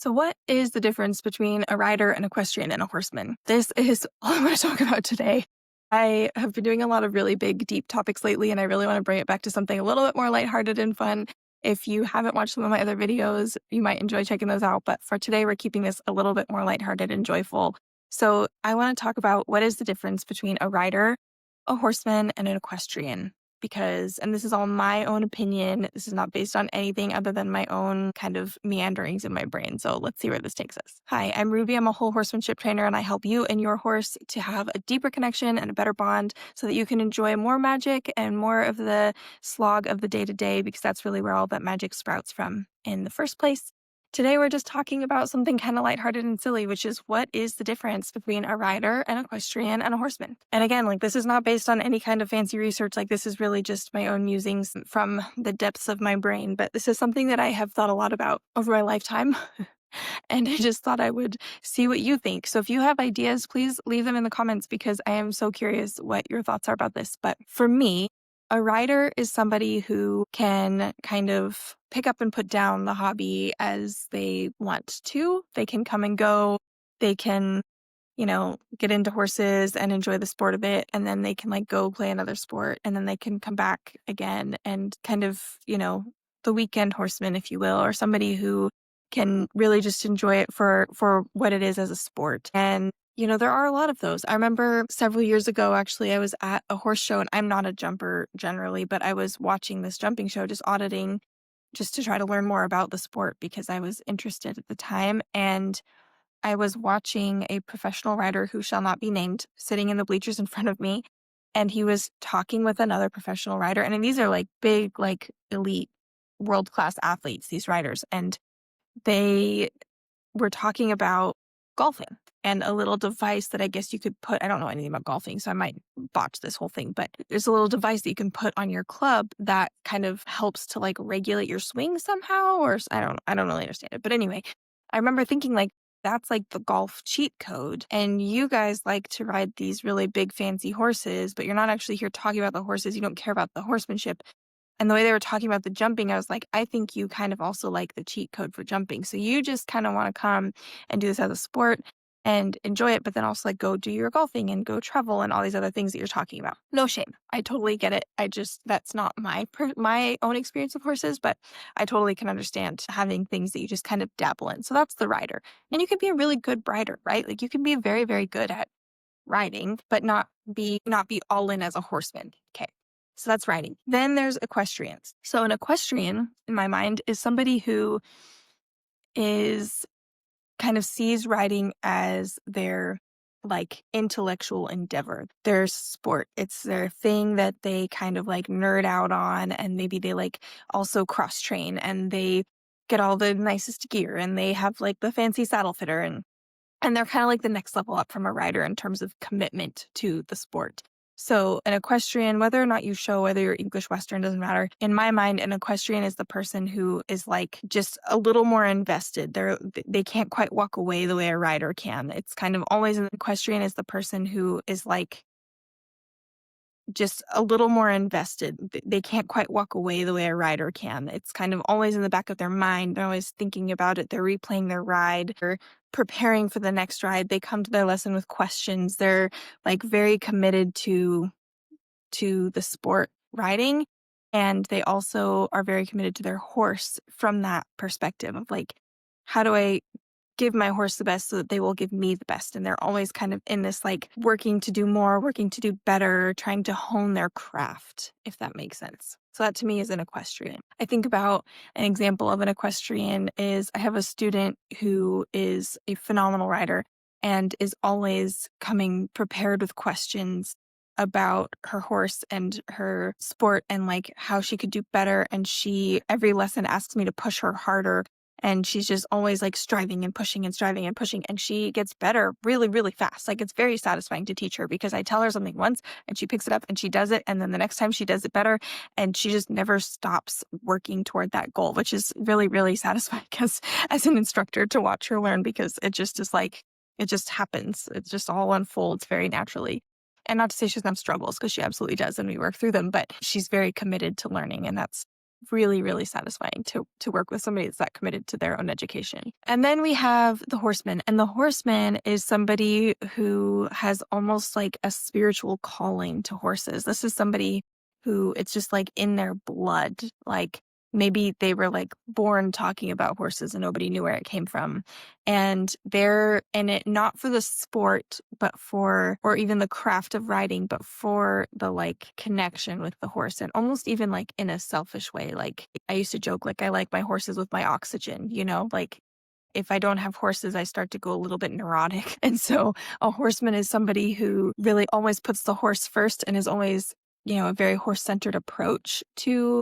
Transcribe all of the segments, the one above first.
So, what is the difference between a rider, an equestrian, and a horseman? This is all I want to talk about today. I have been doing a lot of really big, deep topics lately, and I really want to bring it back to something a little bit more lighthearted and fun. If you haven't watched some of my other videos, you might enjoy checking those out. But for today, we're keeping this a little bit more lighthearted and joyful. So, I want to talk about what is the difference between a rider, a horseman, and an equestrian and this is all my own opinion. This is not based on anything other than my own kind of meanderings in my brain. So let's see where this takes us. Hi, I'm Ruby. I'm a whole horsemanship trainer, and I help you and your horse to have a deeper connection and a better bond so that you can enjoy more magic and more of the slog of the day to day, because that's really where all that magic sprouts from in the first place. Today, we're just talking about something kind of lighthearted and silly, which is what is the difference between a rider, an equestrian, and a horseman? And again, this is not based on any kind of fancy research. This is really just my own musings from the depths of my brain. But this is something that I have thought a lot about over my lifetime. And I just thought I would see what you think. So if you have ideas, please leave them in the comments because I am so curious what your thoughts are about this. But for me, a rider is somebody who can kind of pick up and put down the hobby as they want to. They can come and go. They can, get into horses and enjoy the sport of it. And then they can go play another sport. And then they can come back again and kind of, the weekend horseman, if you will, or somebody who can really just enjoy it for what it is as a sport. And there are a lot of those. I remember several years ago, actually, I was at a horse show, and I'm not a jumper generally, but I was watching this jumping show, just auditing, just to try to learn more about the sport because I was interested at the time. And I was watching a professional rider who shall not be named sitting in the bleachers in front of me. And he was talking with another professional rider. And these are big, elite, world-class athletes, these riders. And they were talking about golfing and a little device that I guess you could put. I don't know anything about golfing, so I might botch this whole thing, but there's a little device that you can put on your club that kind of helps to regulate your swing somehow, or I don't really understand it. But anyway, I remember thinking that's the golf cheat code. And you guys like to ride these really big fancy horses, but you're not actually here talking about the horses. You don't care about the horsemanship. And the way they were talking about the jumping, I was like, I think you kind of also like the cheat code for jumping. So you just kind of want to come and do this as a sport and enjoy it, but then also go do your golfing and go travel and all these other things that you're talking about. No shame. I totally get it. That's not my own experience with horses, but I totally can understand having things that you just kind of dabble in. So that's the rider. And you can be a really good rider, right? You can be very, very good at riding, but not be all in as a horseman. Okay. So that's riding. Then there's equestrians. So an equestrian, in my mind, is somebody who is kind of sees riding as their intellectual endeavor, their sport. It's their thing that they kind of nerd out on, and maybe they also cross train and they get all the nicest gear and they have the fancy saddle fitter and they're kind of the next level up from a rider in terms of commitment to the sport. So an equestrian, whether or not you show, whether you're English, Western, doesn't matter. In my mind, an equestrian is the person who is just a little more invested. They can't quite walk away the way a rider can. It's kind of always an equestrian is the person who is just a little more invested. They can't quite walk away the way a rider can. It's kind of always in the back of their mind. They're always thinking about it. They're replaying their ride. They're preparing for the next ride. They come to their lesson with questions. They're very committed to the sport riding. And they also are very committed to their horse from that perspective of how do I give my horse the best so that they will give me the best. And they're always kind of in this working to do more, working to do better, trying to hone their craft, if that makes sense. So that to me is an equestrian. I think about an example of an equestrian is I have a student who is a phenomenal rider and is always coming prepared with questions about her horse and her sport and how she could do better. And every lesson asks me to push her harder. And she's just always striving and pushing and striving and pushing. And she gets better really, really fast. It's very satisfying to teach her because I tell her something once and she picks it up and she does it. And then the next time she does it better. And she just never stops working toward that goal, which is really, really satisfying as an instructor to watch her learn, because it just is it just happens. It just all unfolds very naturally. And not to say she doesn't have struggles, because she absolutely does. And we work through them, but she's very committed to learning. And that's really, really satisfying to work with somebody that's that committed to their own education. And then we have the horseman. And the horseman is somebody who has almost like a spiritual calling to horses. This is somebody who it's just like in their blood. Like maybe they were like born talking about horses and nobody knew where it came from. And they're in it not for the sport, but for, or even the craft of riding, but for the like connection with the horse, and almost even like in a selfish way. Like I used to joke, like I like my horses with my oxygen, like if I don't have horses, I start to go a little bit neurotic. And so a horseman is somebody who really always puts the horse first and is always, a very horse centered approach to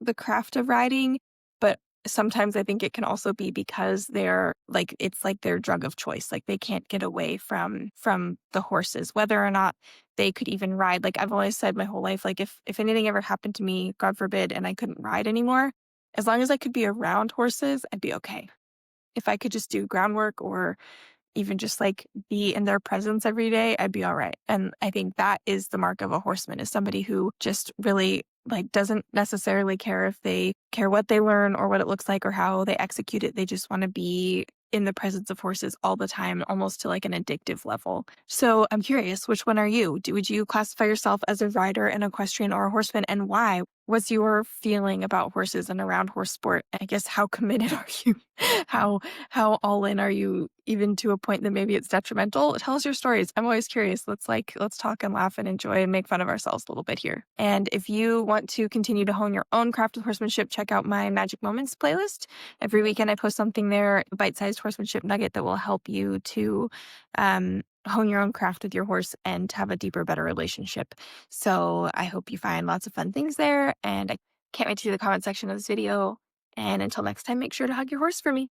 the craft of riding. But sometimes I think it can also be because they're like, it's like their drug of choice. Like they can't get away from the horses, whether or not they could even ride. Like I've always said my whole life, like if anything ever happened to me, God forbid, and I couldn't ride anymore, as long as I could be around horses, I'd be okay. If I could just do groundwork or even just like be in their presence every day, I'd be all right. And I think that is the mark of a horseman, is somebody who just really like doesn't necessarily care if they care what they learn or what it looks like or how they execute it. They just want to be in the presence of horses all the time, almost to like an addictive level. So I'm curious, which one are you? Would you classify yourself as a rider, an equestrian, or a horseman, and why? What's your feeling about horses and around horse sport? I guess how committed are you? How all in are you, even to a point that maybe it's detrimental? Tell us your stories. I'm always curious. Let's talk and laugh and enjoy and make fun of ourselves a little bit here. And if you want to continue to hone your own craft of horsemanship, check out my Magic Moments playlist. Every weekend I post something there, a bite-sized horsemanship nugget that will help you to hone your own craft with your horse and have a deeper, better relationship. So I hope you find lots of fun things there, and I can't wait to see the comment section of this video. And until next time, make sure to hug your horse for me.